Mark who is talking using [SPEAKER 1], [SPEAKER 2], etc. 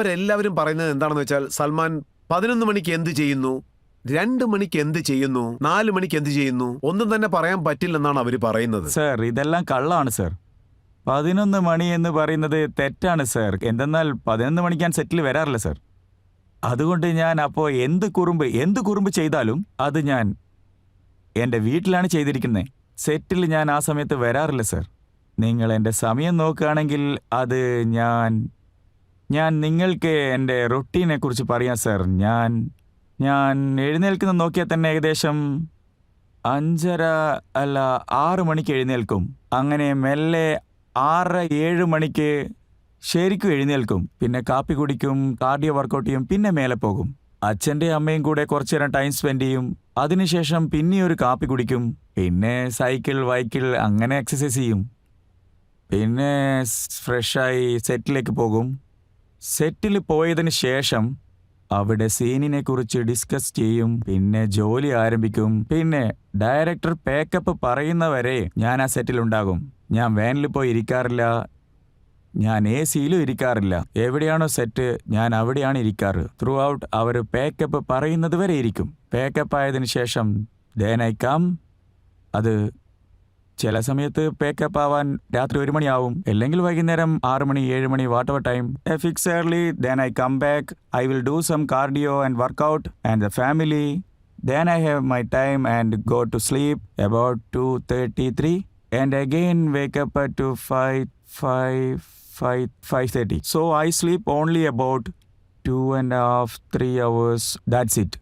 [SPEAKER 1] അവരെല്ലാവരും പറയുന്നത് എന്താണെന്ന് വെച്ചാൽ സൽമാൻ 11 മണിക്ക് എന്ത് ചെയ്യുന്നു, 2 മണിക്ക് എന്ത് ചെയ്യുന്നു, 4 മണിക്ക് എന്ത് ചെയ്യുന്നു, ഒന്നും തന്നെ പറയാൻ പറ്റില്ലെന്നാണ് അവർ പറയുന്നത്.
[SPEAKER 2] സർ, ഇതെല്ലാം കള്ളാണ് സർ. 11 മണി എന്ന് പറയുന്നത് തെറ്റാണ് സർ. എന്തെന്നാൽ 11 മണിക്ക് ഞാൻ സെറ്റിൽ വരാറില്ല സർ. അതുകൊണ്ട് ഞാൻ അപ്പോൾ എന്ത് കുറുമ്പ് ചെയ്താലും അത് ഞാൻ എൻ്റെ വീട്ടിലാണ് ചെയ്തിരിക്കുന്നത്. സെറ്റിൽ ഞാൻ ആ സമയത്ത് വരാറില്ല സർ. നിങ്ങൾ എൻ്റെ സമയം നോക്കുകയാണെങ്കിൽ അത് ഞാൻ നിങ്ങൾക്ക് എൻ്റെ റൊട്ടീനെ കുറിച്ച് പറയാം സർ. ഞാൻ എഴുന്നേൽക്കുന്നത് നോക്കിയാൽ തന്നെ ഏകദേശം 5:30 അല്ല 6 മണിക്ക് എഴുന്നേൽക്കും. അങ്ങനെ മെല്ലെ 6-7 മണിക്ക് ശരിക്കും എഴുന്നേൽക്കും. പിന്നെ കാപ്പി കുടിക്കും, കാർഡിയോ വർക്കൗട്ട് ചെയ്യും, പിന്നെ മേലെ പോകും. അച്ഛൻ്റെ അമ്മയും കൂടെ കുറച്ചു നേരം ടൈം സ്പെൻഡ് ചെയ്യും. അതിനുശേഷം പിന്നെ ഒരു കാപ്പി കുടിക്കും. പിന്നെ സൈക്കിൾ അങ്ങനെ എക്സസൈസ് ചെയ്യും. പിന്നെ ഫ്രഷായി സെറ്റിലേക്ക് പോകും. സെറ്റിൽ പോയതിന് ശേഷം അവിടെ സീനിനെ കുറിച്ച് ഡിസ്കസ് ചെയ്യും. പിന്നെ ജോലി ആരംഭിക്കും. പിന്നെ ഡയറക്ടർ പേക്കപ്പ് പറയുന്നവരെ ഞാൻ ആ സെറ്റിലുണ്ടാകും. ഞാൻ വാനിൽ പോയി ഇരിക്കാറില്ല, ഞാൻ AC-യിലും ഇരിക്കാറില്ല. എവിടെയാണോ സെറ്റ് ഞാൻ അവിടെയാണ് ഇരിക്കാറ്. ത്രൂ ഔട്ട് അവർ പേക്കപ്പ് പറയുന്നത് വരെ ഇരിക്കും. പേക്കപ്പ് ആയതിനു ശേഷം then I come. അത് ചില സമയത്ത് പേക്കപ്പ് ആവാൻ രാത്രി 1 മണിയാവും, അല്ലെങ്കിൽ വൈകുന്നേരം 6 മണി 7 മണി whatever time. Fix early, then I come back. I will do some cardio and workout and the family. Then I have my time and go to sleep about 2:33 and again wake up at 5:30. So I sleep only about 2.5-3 hours. That's it.